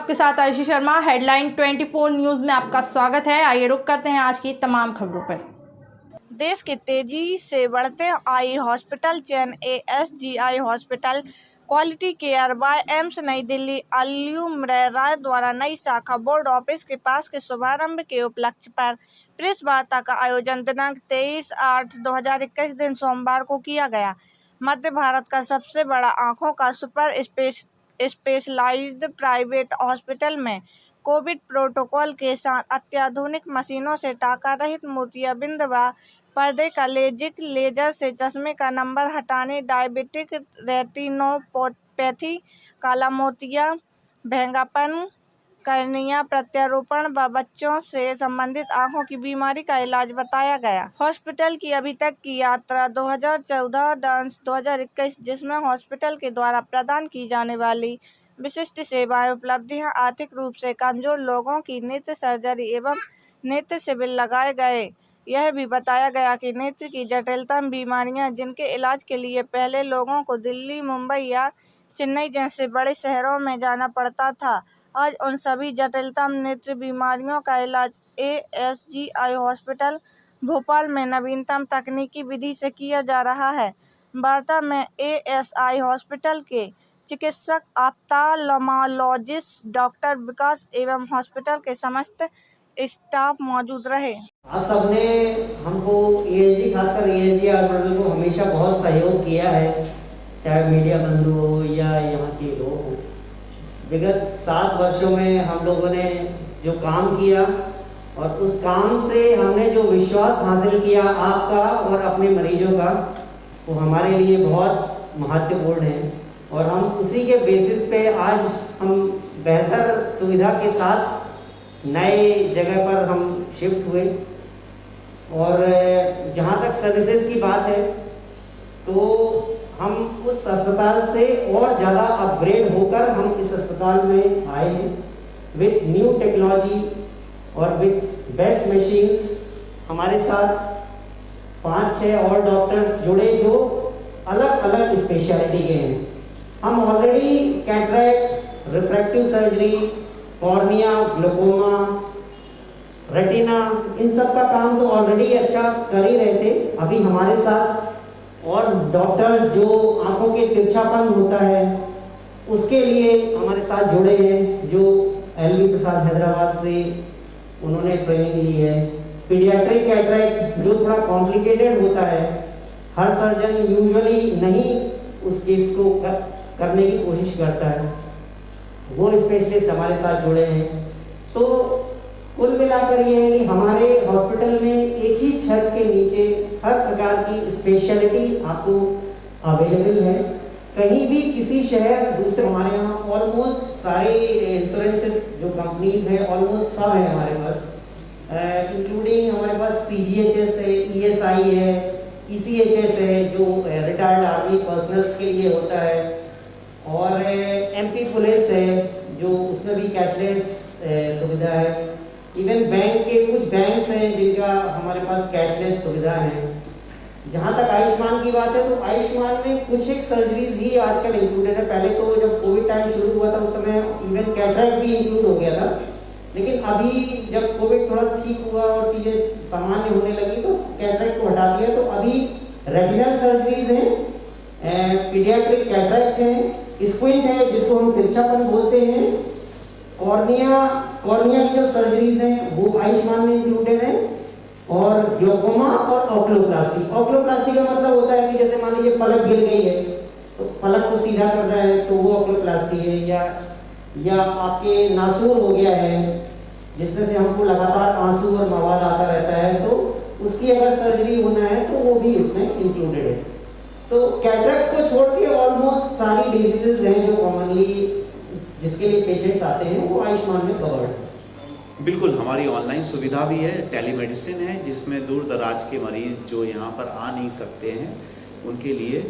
आपके साथ Ayushi Sharma. Headline 24 news में आपका स्वागत है। आइए रुक करते हैं आज की तमाम खबरों पर। देश के तेजी से बढ़ते eye hospital chain ASGI hospital quality care by AIIMS New Delhi अलुमराय द्वारा नई शाखा बोर्ड ऑफिस के पास के शुभारंभ के उपलक्ष्य पर प्रेस वार्ता का आयोजन दिनांक 23/8/2021 दिन सोमवार को किया गया। मध्य भारत का सबसे बड़ा आंखों का सुपर स्पेशलाइज्ड प्राइवेट हॉस्पिटल में कोविड प्रोटोकॉल के साथ अत्याधुनिक मशीनों से टाका रहित मोतियाबिंद व पर्दे का लेजर से चश्मे का नंबर हटाने, डायबिटिक रेटिनोपैथी, काला मोतिया, भेंगापन, कर्निया प्रत्यारोपण व बच्चों से संबंधित आंखों की बीमारी का इलाज बताया गया। हॉस्पिटल की अभी तक की यात्रा 2014-2021, जिसमें हॉस्पिटल के द्वारा प्रदान की जाने वाली विशिष्ट सेवाएं, उपलब्धियां, आर्थिक रूप से कमजोर लोगों की नेत्र सर्जरी एवं नेत्र शिविर लगाए गए। यह भी बताया गया कि नेत्र की जटिलतम बीमारियां, जिनके इलाज के लिए पहले लोगों को दिल्ली, मुंबई या चेन्नई जैसे बड़े शहरों में जाना पड़ता था, आज उन सभी जटिलतम नेत्र बीमारियों का इलाज ASGI हॉस्पिटल भोपाल में नवीनतम तकनीकी विधि से किया जा रहा है। वार्ता में ASI हॉस्पिटल के चिकित्सक ऑप्थाल्मोलॉजिस्ट डॉक्टर विकास एवं हॉस्पिटल के समस्त स्टाफ मौजूद रहे। आप सबने हमको ESG, खासकर ESG हॉस्पिटल को हमेशा बहुत सहयोग किया है, चाहे मीडिया बंधु हो या यहाँ के लोग हो। विगत 7 वर्षों में हम लोगों ने जो काम किया और उस काम से हमने जो विश्वास हासिल किया आपका और अपने मरीजों का, वो हमारे लिए बहुत महत्वपूर्ण है। और हम उसी के बेसिस पे आज हम बेहतर सुविधा के साथ नए जगह पर हम शिफ्ट हुए। और जहाँ तक सर्विसेज की बात है, तो हम उस अस्पताल से और ज़्यादा अपग्रेड होकर हम इस अस्पताल में आए हैं विथ न्यू टेक्नोलॉजी और विथ बेस्ट मशीन्स। हमारे साथ 5-6 और डॉक्टर्स जुड़े जो अलग अलग स्पेशलिटी के हैं। हम already cataract, refractive surgery, cornea, glaucoma, retina, इन सब का काम तो ऑलरेडी अच्छा कर ही रहे थे। अभी हमारे साथ और डॉक्टर्स जो आंखों के तिरछापन होता है उसके लिए हमारे साथ जुड़े हैं, जो LV प्रसाद हैदराबाद से उन्होंने ट्रेनिंग ली है। पीडियाट्रिक कैटरैक्ट जो थोड़ा कॉम्प्लिकेटेड होता है, हर सर्जन यूजुअली नहीं उस केस को करने की कोशिश करता है, वो स्पेशलिस्ट हमारे साथ जुड़े हैं। तो कुल मिलाकर ये है कि हमारे हॉस्पिटल में एक ही छत के नीचे हर प्रकार की स्पेशलिटी आपको अवेलेबल है। कहीं भी किसी शहर दूसरे, हमारे यहाँ ऑलमोस्ट सारे इंश्योरेंसेस जो कंपनीज हैं ऑलमोस्ट सब है हमारे पास, इंक्लूडिंग हमारे पास CGHS है, ESI है, ECHS है जो रिटायर्ड आर्मी पर्सनल्स के लिए होता है, और MP पुलिस है जो उसमें भी कैशलेस सुविधा है। इवन बैंक के कुछ बैंक्स हैं जिनका हमारे पास कैशलेस सुविधा है। जहाँ तक आयुष्मान की बात है, तो आयुष्मान में कुछ एक सर्जरीज ही आजकल इंक्लूडेड है। पहले तो जब कोविड टाइम शुरू हुआ था उस समय इवन कैटरैक्ट भी इंक्लूड हो गया था, लेकिन अभी जब कोविड थोड़ा ठीक हुआ और चीज़ें सामान्य होने लगी तो कैटरैक्ट को हटा दिया। तो अभी रेटिनल सर्जरीज हैं, पीडियाट्रिक कैटरैक्ट है, स्क्विंट है जिसको हम तिरछापन बोलते हैं, कॉर्निया की जो सर्जरीज हैं वो आयुष्मान में इंक्लूडेड है, और ग्लूकोमा और ऑक्लोप्लास्टी। ऑक्लोप्लास्टी का मतलब होता है कि जैसे मान लीजिए पलक गिर गई है तो पलक को सीधा कर रहा है तो वो ऑक्लोप्लास्टी है, या आपके नासूर हो गया है जिसमें से हमको लगातार आंसू और मवाद आता रहता है, तो उसकी अगर सर्जरी होना है तो वो भी उसमें इंक्लूडेड है। तो कैटरैक्ट को छोड़ के ऑलमोस्ट सारी डिजीजेज हैं जो कॉमनली जिसके लिए पेशेंट्स आते हैं वो आयुष्मान में कवर्ड है। बिल्कुल, हमारी ऑनलाइन सुविधा भी है, टेलीमेडिसिन है, जिसमें दूर दराज के मरीज़ जो यहाँ पर आ नहीं सकते हैं उनके लिए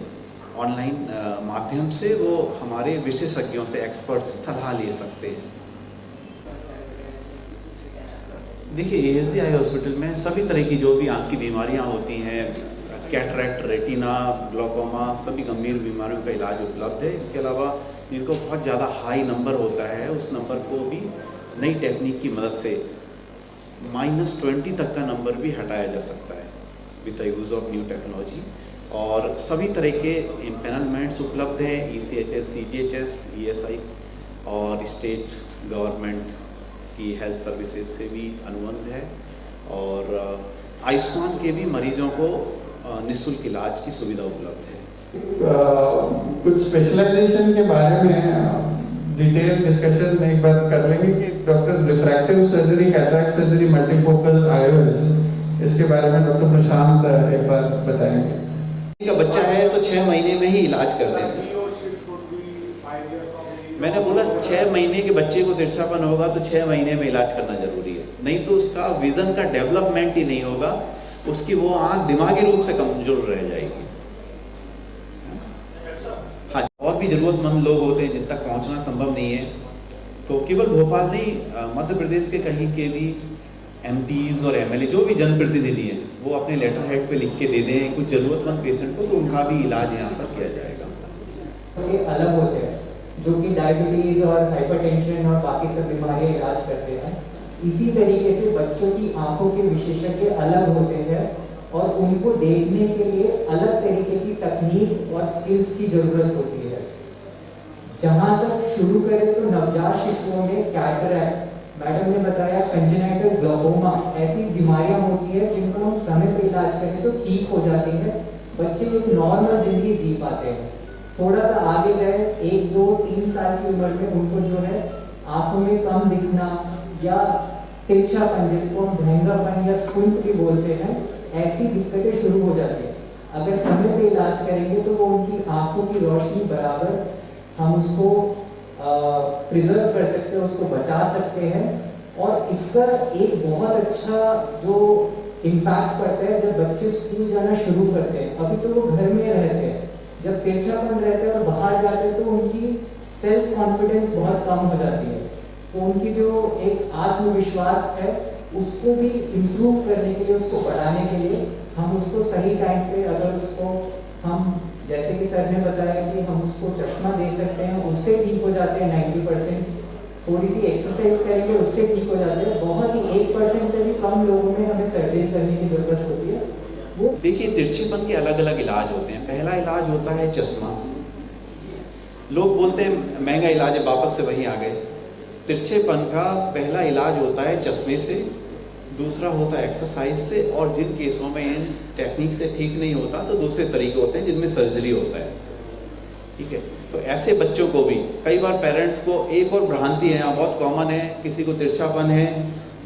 ऑनलाइन माध्यम से वो हमारे विशेषज्ञों से, एक्सपर्ट से सलाह ले सकते हैं। देखिए, ASGI हॉस्पिटल में सभी तरह की जो भी आँख की बीमारियाँ होती हैं, कैटरैक्ट, रेटिना, ग्लूकोमा, सभी गंभीर बीमारियों का इलाज उपलब्ध है। इसके अलावा जिनको बहुत ज़्यादा हाई नंबर होता है उस नंबर को को भी नई टेक्निक की मदद से -20 तक का नंबर भी हटाया जा सकता है with the use of new technology. और सभी तरह के इम्पेनलमेंट्स उपलब्ध हैं, ECHS, CGHS, ESI और स्टेट गवर्नमेंट की हेल्थ सर्विसेज से भी अनुबंध है। और आयुष्मान के भी मरीजों को निःशुल्क इलाज की सुविधा उपलब्ध है। कुछ स्पेशलाइजेशन के बारे में डिटेल डिस्कशन एक बार कर लेंगे कि doctor refractive surgery, cataract surgery, multifocal IOLs, इसके बारे में डॉक्टर प्रशांत एक बार बताएंगे। का बच्चा है तो 6 महीने में ही इलाज कर देते हैं। मैंने बोला 6 महीने के बच्चे को तिरछापन होगा तो 6 महीने में इलाज करना जरूरी है, नहीं तो उसका विजन का डेवलपमेंट ही नहीं होगा, उसकी वो आँख दिमागी रूप से कमजोर रह जाएगी। हाँ, और भी ज़रूरतमंद लोग होते हैं जिन तक पहुँचना संभव नहीं है, तो केवल भोपाल नहीं, मध्य प्रदेश के कहीं के भी MPs और MLA जो भी जनप्रतिनिधि हैं वो अपने लेटर हेड पे लिख के दे दें कुछ ज़रूरतमंद पेशेंट को, तो उनका भी इलाज यहाँ पर किया जाएगा। ये अलग होते हैं जो कि डायबिटीज और हाइपरटेंशन और बाकी सब बीमारियां इलाज करते हैं। इसी तरीके से बच्चों की आंखों के विशेषज्ञ अलग होते हैं और उनको देखने के लिए अलग तरीके की तकनीक और स्किल्स की जरूरत होती है। जहां तक शुरू करें तो नवजात शिशुओं में कैटरैक्ट, मैडम ने बताया कंजेनाइटल ग्लोकोमा, ऐसी बीमारियां होती है जिनको हम समय पर इलाज करें तो ठीक हो जाती है, बच्चे एक नॉर्मल जिंदगी जी पाते हैं। थोड़ा सा आगे गए 1, 2, 3 साल की उम्र में उनको जो है आंखों में कम दिखना या तिरछापन, जिसको हम भैंगापन या स्क्विंट भी बोलते हैं, ऐसी दिक्कतें शुरू हो जाती है। अगर समय पे इलाज करेंगे तो वो उनकी आंखों की रोशनी बराबर हम उसको प्रिजर्व कर सकते हैं, उसको बचा सकते हैं। और इसका एक बहुत अच्छा जो इम्पैक्ट पड़ता है जब बच्चे स्कूल जाना शुरू करते हैं। अभी तो वो घर में रहते हैं, जब तिरछापन रहता है और बाहर जाते हैं तो उनकी सेल्फ कॉन्फिडेंस बहुत कम हो जाती है, तो उनकी जो एक आत्मविश्वास है उसको भी इम्प्रूव करने के लिए, उसको बढ़ाने के लिए हम उसको सही टाइम पे, अगर उसको हम जैसे कि सर ने बताया कि हम उसको चश्मा दे सकते हैं, उससे ठीक हो जाते हैं 90%। थोड़ी सी एक्सरसाइज करेंगे उससे ठीक हो जाते हैं। बहुत ही 1% से भी कम लोगों में हमें सर्जरी करने की जरूरत होती है। वो देखिए, तिरछेपन के अलग अलग इलाज होते हैं। पहला इलाज होता है चश्मा। लोग बोलते हैं महंगा इलाज है, वापस से वहीं आ गए। तिरछेपन का पहला इलाज होता है चश्मे से, दूसरा होता है एक्सरसाइज से, और जिन केसों में इन टेक्निक से ठीक नहीं होता तो दूसरे तरीके होते हैं जिनमें सर्जरी होता है। ठीक है, तो ऐसे बच्चों को भी कई बार पेरेंट्स को एक और भ्रांति है, यहाँ बहुत कॉमन है, किसी को तिरछापन है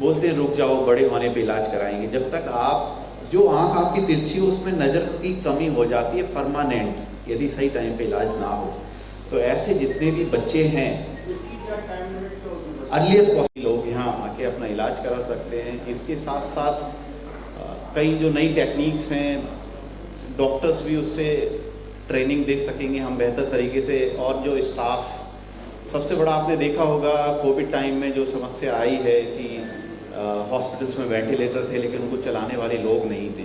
बोलते हैं रुक जाओ बड़े होने पे इलाज कराएंगे। जब तक आप जो आँख आपकी तिरछी हो उसमें नज़र की कमी हो जाती है परमानेंट, यदि सही टाइम पे इलाज ना हो। तो ऐसे जितने भी बच्चे हैं अर्लीस्ट पॉसिबल लोग यहाँ आके अपना इलाज करा सकते हैं। इसके साथ साथ कई जो नई टेक्निक्स हैं, डॉक्टर्स भी उससे ट्रेनिंग दे सकेंगे हम बेहतर तरीके से। और जो स्टाफ, सबसे बड़ा आपने देखा होगा कोविड टाइम में जो समस्या आई है कि हॉस्पिटल्स में वेंटिलेटर थे लेकिन उनको चलाने वाले लोग नहीं थे,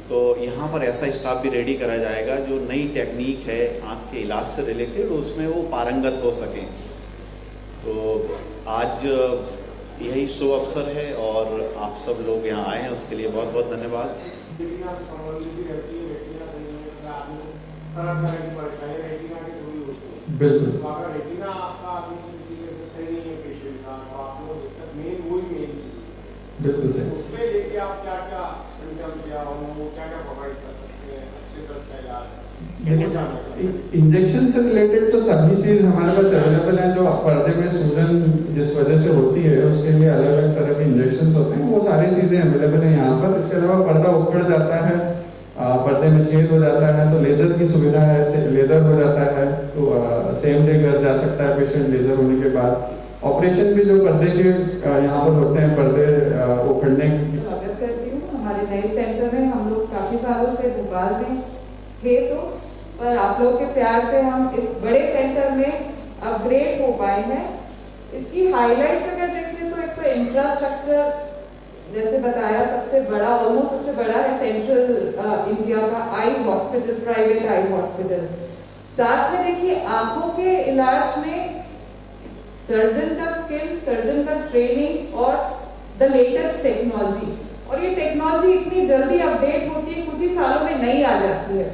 तो यहाँ पर ऐसा स्टाफ भी रेडी करा जाएगा जो नई टेक्निक है आँख के इलाज से रिलेटेड उसमें वो पारंगत हो सकें। तो आज यही शुभ अवसर है और आप सब लोग यहाँ आए हैं उसके लिए बहुत बहुत धन्यवाद। बिल्कुल सही। उसमें लेके आप क्या क्या प्रोवाइड कर सकते हैं अच्छे से अच्छा इलाज? इंजेक्शन से रिलेटेड तो सभी चीज़ हमारे पास अवेलेबल है। जो पर्दे में सूजन जिस वजह से होती है उसके लिए अलग अलग तरह के इंजेक्शन होते हैं, वो सारी चीज़ें अवेलेबल हैं यहाँ पर। इसके अलावा पर्दा उखड़ जाता है, पर्दे में छेद हो जाता है तो लेज़र की सुविधा है, लेज़र हो जाता है तो सेम डे घर जा सकता है पेशेंट लेज़र होने के बाद। ऑपरेशन भी जो पर्दे के यहाँ पर होते हैं, पर्दे उखड़ने की। स्वागत करती हूँ हमारे नए सेंटर में। हम लोग काफ़ी सालों से भोपाल में थे तो, पर आप लोगों के प्यार से हम इस बड़े सेंटर में अपग्रेड हो पाए हैं। इसकी हाइलाइट्स अगर देखें तो एक तो इंफ्रास्ट्रक्चर जैसे बताया सबसे बड़ा, ऑलमोस्ट सबसे बड़ा है सेंट्रल इंडिया का eye hospital, private eye hospital. साथ में देखिए आंखों के इलाज में सर्जन का स्किल सर्जन का ट्रेनिंग और द लेटेस्ट टेक्नोलॉजी। और ये टेक्नोलॉजी इतनी जल्दी अपडेट होती है, कुछ ही सालों में नई आ जाती है,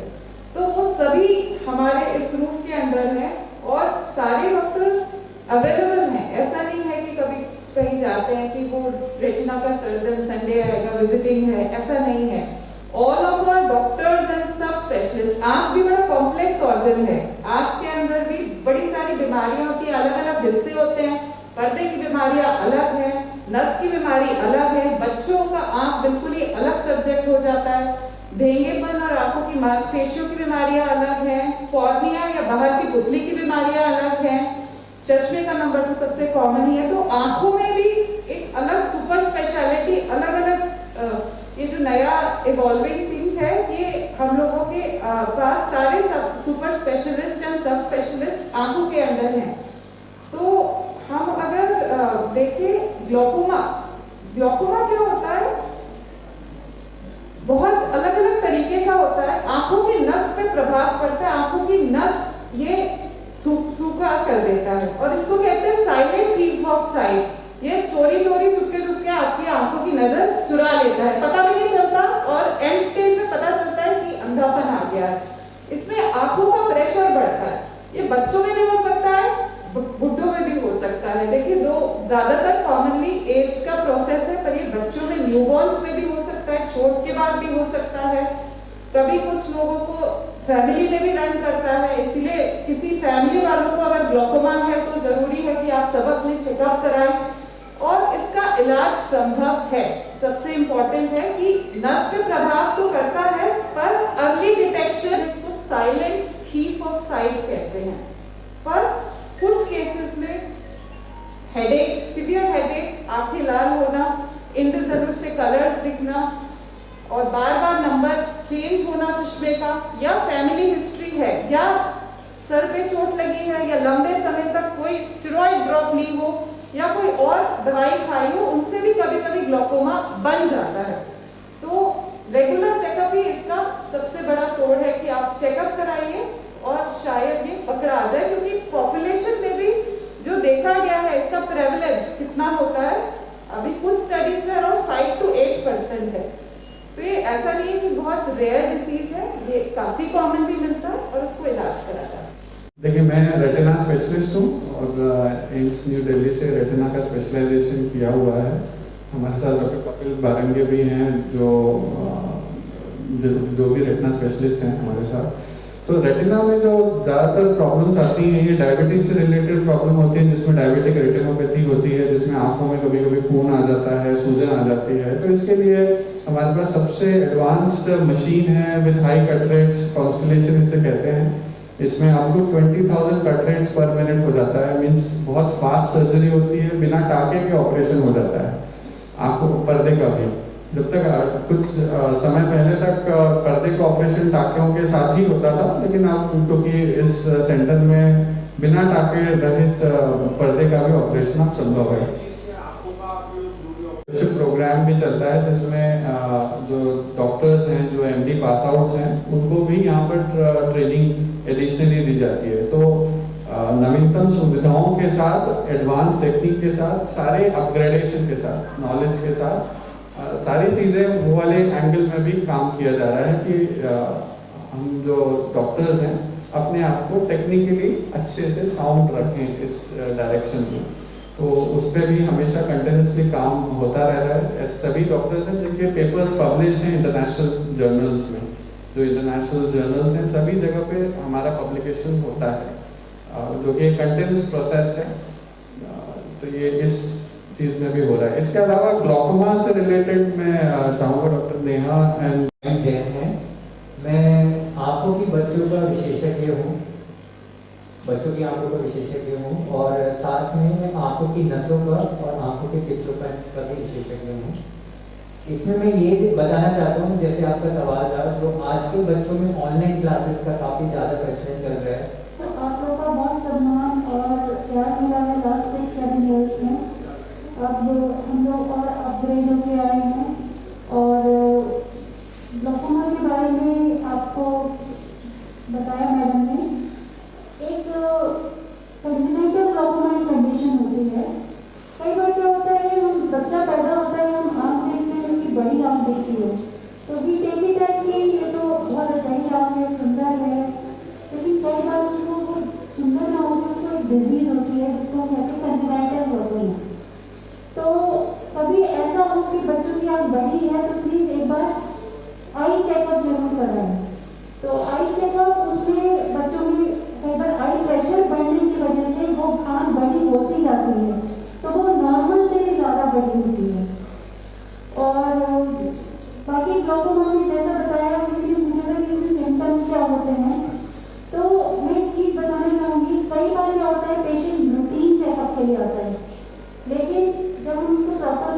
तो वो सभी हमारे इस रूम के अंदर है और सारे डॉक्टर्स अवेलेबल हैं। ऐसा नहीं है कि कभी कहीं जाते हैं कि वो रेटिना का सर्जन संडे आएगा विजिटिंग है, ऐसा नहीं है। All of our doctors and sub specialist. आँख भी बड़ा कॉम्प्लेक्स ऑर्गन है, आँख के अंदर भी बड़ी सारी बीमारियां होती है, अलग अलग हिस्से होते हैं। पर्दे की बीमारियां अलग है, नस की बीमारी अलग है, बच्चों का आँख बिल्कुल ही अलग सब्जेक्ट हो जाता है, भेंगेपन और आंखों की मांसपेशियों की बीमारियां अलग हैं, कॉर्निया या बाहर की पुतली की बीमारियां अलग हैं, चश्मे का नंबर तो सबसे कॉमन ही है। तो आंखों में भी एक अलग सुपर स्पेशलिटी, अलग अलग ये जो नया इवॉल्विंग थिंग है, ये हम लोगों के पास सारे super specialist and sub specialist आंखों के अंदर हैं। तो हम अगर देखें ग्लोकोमा क्या होता है, बहुत अलग अलग तरीके का होता है। आंखों की नस पे प्रभाव पड़ता है, आंखों की नस ये सूखा कर देता है और इसको कहते हैं साइलेंट थीफ ऑफ साइट। ये चोरी चोरी चुपके आपकी आंखों की नजर चुरा लेता है, पता भी नहीं चलता और एंड स्टेज में पता चलता है कि अंधापन आ गया है। इसमें आंखों का प्रेशर बढ़ता है, ये बच्चों में भी हो सकता है, बुढ़ों में भी हो सकता है। देखिए दो ज्यादातर कॉमनली एज का प्रोसेस है, पर ये बच्चों में न्यूबॉर्न्स में भी हो सकता है, चोट के बाद भी हो सकता है। कभी कुछ लोगों को फैमिली में भी रन करता है, इसलिए किसी फैमिली वालों को अगर ग्लोकोमा है तो जरूरी है कि आप सब अपने चेकअप कराएं और इसका इलाज संभव है। सबसे इम्पोर्टेंट है कि नस पे प्रभाव तो करता है, पर अर्ली डिटेक्शन, इसको साइलेंट थीफ ऑफ साइट कहते हैं। पर कुछ केसेस में हेडेक, सीवियर हेडेक, आंखें लाल होना, इंद्रधनुष से कलर्स दिखना और बार बार नंबर चेंज होना चश्मे का, या फैमिली हिस्ट्री है, या सर पे चोट लगी है, या लंबे समय तक कोई स्टेरॉइड ड्रॉप ली हो, या कोई और दवाई खाई हो, उनसे भी कभी कभी ग्लोकोमा बन जाता है। तो रेगुलर चेकअप ही इसका सबसे बड़ा तोड़ है कि आप चेकअप कराइए और शायद ये पकड़ा आ जाए, क्योंकि पॉपुलेशन में भी जो देखा गया है इसका प्रेवलेंस कितना होता है, अभी कुछ स्टडीज में अराउंड 5 to 8% है। तो ये ऐसा नहीं है कि बहुत रेयर डिसीज है, ये काफी कॉमन भी मिलता है और उसको इलाज कराता है। देखिए मैं रेटिना स्पेशलिस्ट हूँ और एम्स न्यू दिल्ली से रेटिना का स्पेशलाइजेशन किया हुआ है। हमारे साथ डॉक्टर कपिल बारंगे भी हैं जो भी रेटिना स्पेशलिस्ट हैं हमारे साथ। तो रेटिना में जो ज़्यादातर प्रॉब्लम्स आती हैं ये डायबिटीज से रिलेटेड प्रॉब्लम होती है, जिसमें डायबिटिक रेटिनोपैथी होती है, जिसमें आंखों में कभी कभी खून आ जाता है, सूजन आ जाती है। तो इसके लिए हमारे पास सबसे एडवांस्ड मशीन है with high cut rates, constellation इसे कहते हैं। इसमें आपको 20,000 कट रेट्स पर मिनट हो जाता है, मीन्स बहुत फास्ट सर्जरी होती है, बिना टाके के ऑपरेशन हो जाता है आंखों पर्दे का भी। जब तक कुछ समय पहले तक पर्दे का ऑपरेशन टाकों के साथ ही होता था, लेकिन अब क्योंकि इस सेंटर में बिना टाके रहित पर्दे का भी ऑपरेशन अब संभव है। प्रोग्राम भी चलता है जिसमें जो डॉक्टर्स हैं, जो MD पास आउट्स हैं, उनको भी यहाँ पर ट्रेनिंग एडिशनली दी जाती है। तो नवीनतम सुविधाओं के साथ, एडवांस टेक्निक के साथ, सारे अपग्रेडेशन के साथ, नॉलेज के साथ सारी चीज़ें वो वाले एंगल में भी काम किया जा रहा है कि हम जो डॉक्टर्स हैं अपने आप को टेक्निकली अच्छे से साउंड रखें इस डायरेक्शन में। तो उस पर भी हमेशा कंटिन्यूसली काम होता रह रहा है। ऐसे सभी डॉक्टर्स हैं जिनके पेपर्स पब्लिश हैं इंटरनेशनल जर्नल्स में, जो इंटरनेशनल जर्नल्स हैं सभी जगह पे हमारा पब्लिकेशन होता है, जो कि कंटिन्यूस प्रोसेस है। तो ये इस चीज़ में भी हो रहा है। इसके अलावा ग्लोकोमा से रिलेटेड मैं चाहूँगा डॉक्टर नेहा एंड जैन है। मैं आंखों की बच्चों का विशेषज्ञ हूँ, बच्चों की आंखों का विशेषज्ञ हूँ और साथ में आंखों की नसों का और आंखों के पित्तों का भी विशेषज्ञ हूँ। इसमें मैं ये बताना चाहता हूँ, जैसे आपका सवाल था, जो आज के बच्चों में ऑनलाइन क्लासेस का काफ़ी ज़्यादा प्रचलन चल रहा है। तो आप लोगों का बहुत सम्मान और प्यार मिला है लास्ट 6-7 ईयर्स में। अब हम लोग और अपग्रेड होके आए हैं और ग्लोकोमा के बारे में आपको बताया मैडम ने। एक कंजेनिटल ग्लोकोमा कंडीशन होती है जब हम उसको प्रॉपर